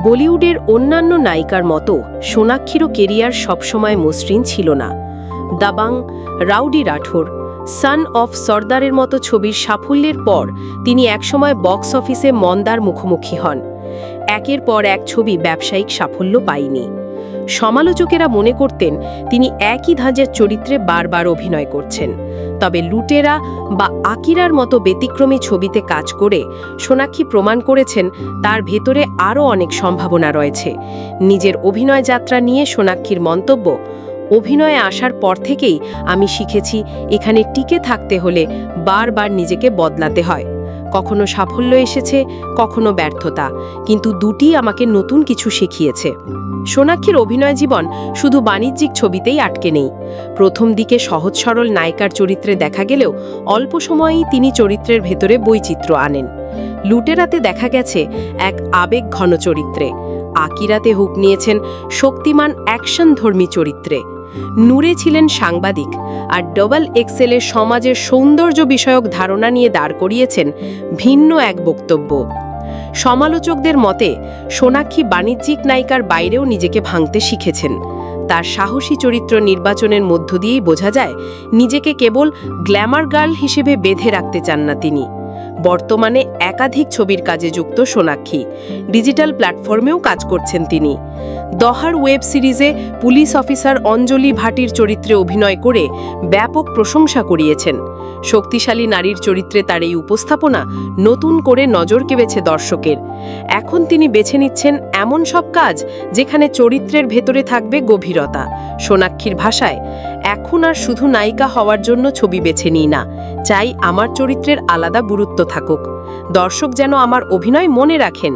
বলিউডের অন্যান্য নায়িকার মতো সোনাক্ষীরও কেরিয়ার সবসময় মসৃণ ছিল না। Dabangg, rowdy Rathore, son of সর্দারের মতো ছবির সাফল্যের পর তিনি একসময় বক্স অফিসে মন্দার মুখোমুখি হন। একের পর এক ছবি ব্যবসায়িক সাফল্য পায়নি। সমালোচকেরা মনে করতেন তিনি একই ধাঁচের চরিত্রে বারবার অভিনয় করছেন। তবে লুটেরা বা আকিরার মতো ব্যতিক্রমী ছবিতে কাজ করে সোনাক্ষী প্রমাণ করেছেন তার ভেতরে আরও অনেক সম্ভাবনা রয়েছে। নিজের অভিনয় যাত্রা নিয়ে সোনাক্ষীর মন্তব্য, অভিনয়ে আসার পর থেকেই আমি শিখেছি এখানে টিকে থাকতে হলে বারবার নিজেকে বদলাতে হয়। কখনো সাফল্য এসেছে, কখনো ব্যর্থতা, কিন্তু দুটি আমাকে নতুন কিছু শিখিয়েছে। সোনাক্ষীর অভিনয় জীবন শুধু বাণিজ্যিক ছবিতেই আটকে নেই। প্রথম দিকে সহজ সরল নায়িকার চরিত্রে দেখা গেলেও অল্প সময়েই তিনি চরিত্রের ভেতরে বৈচিত্র্য আনেন। লুটেরাতে দেখা গেছে এক আবেগঘন চরিত্রে, আকিরাতে হুক নিয়েছেন শক্তিমান অ্যাকশনধর্মী চরিত্রে, নূরে ছিলেন সাংবাদিক, আর ডবল এক্সেলের সমাজের সৌন্দর্য বিষয়ক ধারণা নিয়ে দাঁড় করিয়েছেন ভিন্ন এক বক্তব্য। সমালোচকদের মতে সোনাক্ষী বাণিজ্যিক নায়িকার বাইরেও নিজেকে ভাঙতে শিখেছেন। তার সাহসী চরিত্র নির্বাচনের মধ্য দিয়েই বোঝা যায় নিজেকে কেবল গ্ল্যামার গার্ল হিসেবে বেঁধে রাখতে চান না তিনি। বর্তমানে একাধিক ছবির কাজে যুক্ত সোনাক্ষী, ডিজিটাল প্ল্যাটফর্মেও কাজ করছেন তিনি। দহার ওয়েব সিরিজে পুলিশ অফিসার অঞ্জলি ভাটির চরিত্রে অভিনয় করে ব্যাপক প্রশংসা কুড়িয়েছেন। শক্তিশালী নারীর চরিত্রে তার এই উপস্থাপনা নতুন করে নজর কেড়েছে দর্শকের। এখন তিনি বেছে নিচ্ছেন এমন সব কাজ যেখানে চরিত্রের ভেতরে থাকবে গভীরতা। সোনাক্ষীর ভাষায়, এখন আর শুধু নায়িকা হওয়ার জন্য ছবি বেছে নিই না, চাই আমার চরিত্রের আলাদা গুরুত্ব থাকুক, দর্শক যেন আমার অভিনয় মনে রাখেন।